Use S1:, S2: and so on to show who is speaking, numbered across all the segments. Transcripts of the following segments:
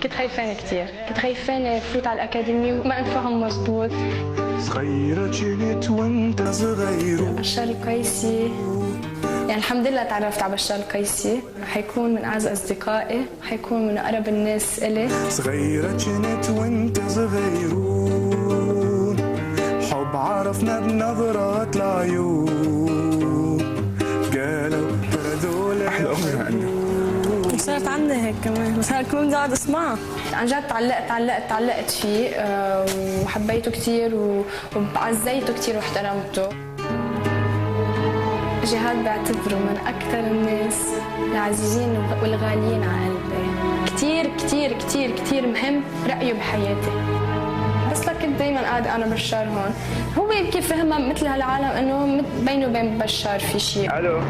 S1: كنت خايفانة كتير، كنت خايفانة فوت على الأكاديمية وما أنفهم مزبوط.
S2: صغيرة كنت وانت صغير.
S1: بشار القيسي يعني الحمد لله تعرفت على بشار القيسي، حيكون من أعز أصدقائي، حيكون من أقرب الناس إلي.
S2: صغيرة كنت وانت صغيرون، حب عرفنا بنظرات العيون، قالوا هذول أحلى أغنية عندي.
S1: صارت عندي هيك كمان، بس هيك كنت قاعد اسمعها. عن جد تعلقت فيه وحبيته كثير وعزيته كثير واحترمته. جهاد بعتبره من أكثر الناس العزيزين والغاليين على قلبي. كثير كثير كثير كثير مهم رأيه بحياتي. بس كنت دايما قاعدة أنا بشار هون، هو يمكن فهمها مثل هالعالم إنه بينه وبين بشار في شيء.
S3: ألو.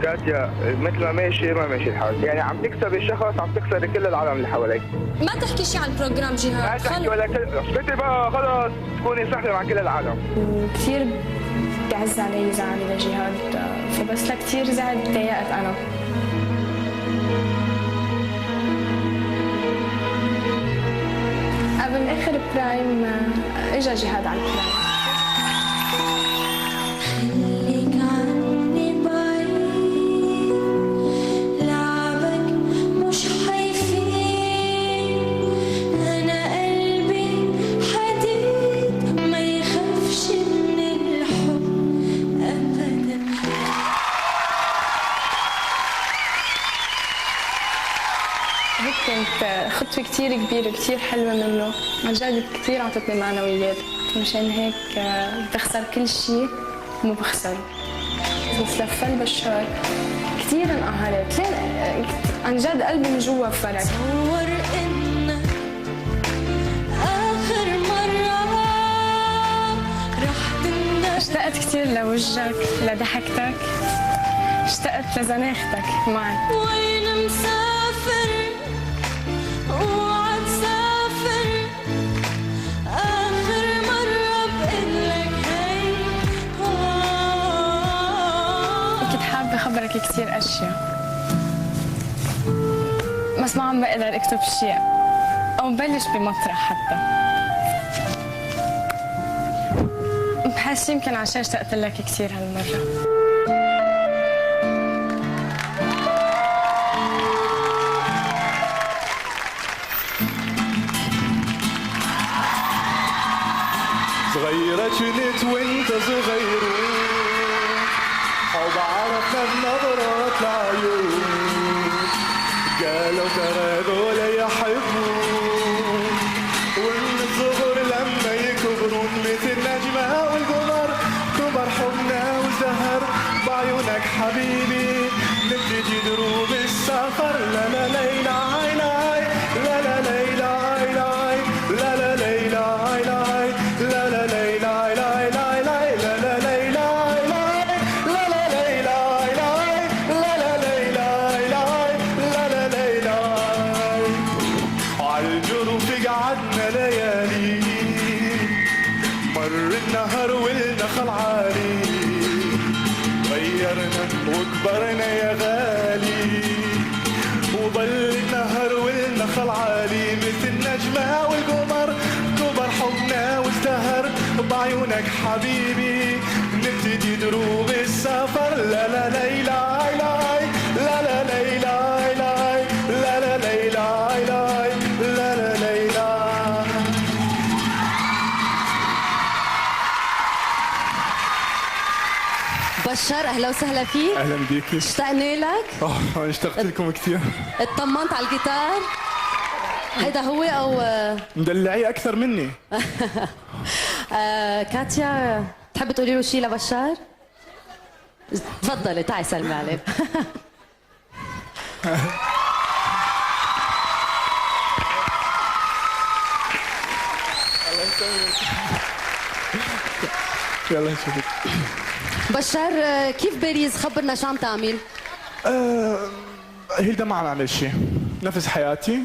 S3: كاتيا، مثل ما ماشي الحال، يعني عم تكسبي الشخص، عم تكسبي كل العالم اللي حواليك.
S4: ما تحكي شيء عن البروجرام جهاد.
S3: ما تحكي ولا اسكتي بقى، خلص تكوني صحبة مع كل العالم.
S1: وكثير بعز علي زعلي لجهاد، فبس كثير زعل تضايقت أنا. قبل آخر برايم إجا جهاد على البرايم. كانت خطوة كتير كبيرة كتير حلوة منه، عن جد كتير عطتني معنويات، مشان هيك بخسر كل شيء وما بخسر. بس لفل بشار كتير انقهرت، لين عن جد قلبي من جوا فرق.
S4: تصور إنك آخر مرة رح تندم.
S1: اشتقت كتير لوجهك، لضحكتك، اشتقت لزناختك معي.
S4: وين مسافر اوعى تسافر، آخر مرة بقلك هي.
S1: كنت حابة خبرك كتير أشياء، بس ما عم بقدر أكتب شيء أو بلش بمطرح حتى. بحس يمكن عشان اشتقت لك كتير هالمرة.
S2: صغيرة كنت وانت صغير، حب عرفنا بنظرات العيون، قالوا ترى هذول يحبون، ومن الصغر لما يكبرون مثل النجمة والقمر، كبر حبنا وزهر بعيونك حبيبي، نبتدي دروب السفر. لا لا ليلى عيناي، لا لا ليلى عيناي، لا لا ليلى عيناي، لا لا ليلى عيناي، لا لا ليلى عيناي، لا لا ليلى عيناي، لا لا ليلى عيناي، لا لا ليلى. عالجروف قعدنا ليالي، مر النهر والنخل عالي، غيرنا وكبرنا يا غالي، وظل النهر والنخل عالي مثل النجمة والقمر، كبر حبنا وازدهر بعيونك حبيبي، نبتدي دروب السفر. لا لا ليلى عيناي، لا لا ليلى عيناي، لا لا ليلى عيناي، لا لا ليلى.
S4: بشار أهلا وسهلا فيك.
S2: اهلا بيكي.
S4: اشتقنا لك.
S2: اشتقت لكم كثير.
S4: اطمنت على الجيتار. هيدا هو أو
S2: مدلعي اكثر مني.
S4: كاتيا تحب تقولي له شيء لبشار؟ تفضلي تعي سلمي عليه.
S2: يلا نشوفك.
S4: بشار كيف باريس؟ خبرنا شو عم تعمل؟
S2: هيدا ما عم اعمل شيء، نفس حياتي،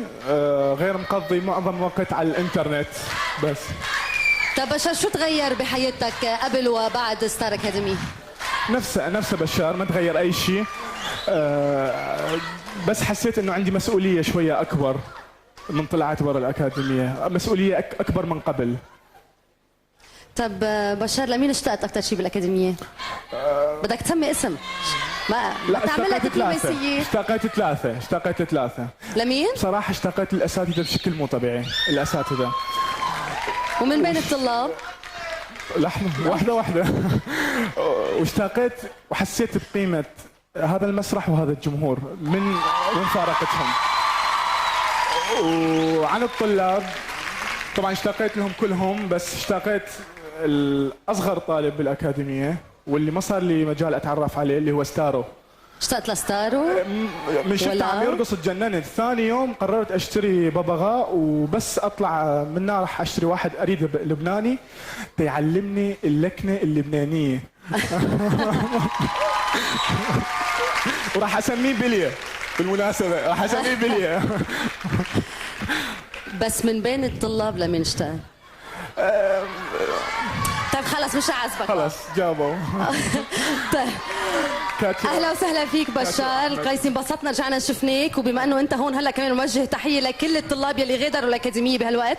S2: غير مقضي معظم وقت على الانترنت بس.
S4: طيب بشار شو تغير بحياتك قبل وبعد ستار اكاديمي؟
S2: نفس بشار، ما تغير اي شيء. بس حسيت انه عندي مسؤوليه شويه اكبر من طلعت برا الاكاديميه، مسؤوليه اكبر من قبل.
S4: طب بشار، لمين اشتقت اكثر شيء بالاكاديميه؟ بدك تسمي اسم، ما تعمل لك دبلوماسيه.
S2: اشتقيت ثلاثه.
S4: لمين؟
S2: بصراحه اشتقيت للاساتذه بشكل مو طبيعي، الاساتذه.
S4: ومن بين الطلاب؟
S2: لحظه واحده. واشتقيت وحسيت بقيمه هذا المسرح وهذا الجمهور من فارقتهم. وعن الطلاب طبعا اشتقيت لهم كلهم، بس اشتقيت الاصغر طالب بالاكاديميه واللي ما صار لي مجال اتعرف عليه اللي هو ستارو.
S4: اشتقت لستارو؟
S2: من شفته عم يرقص اتجننت. ثاني يوم قررت اشتري ببغاء وبس اطلع منها راح اشتري واحد اريد لبناني يعلمني اللكنه اللبنانيه. وراح اسميه بليه بالمناسبه، راح اسميه بليه.
S4: بس من بين الطلاب لمين اشتقت؟ طيب خلص مش عازبك.
S2: خلص جابوا.
S4: طيب اهلا وسهلا فيك بشار القيسي، انبسطنا رجعنا شفناك، وبما انه انت هون هلا كمان نوجه تحيه لكل الطلاب يلي غادروا الاكاديميه بهالوقت.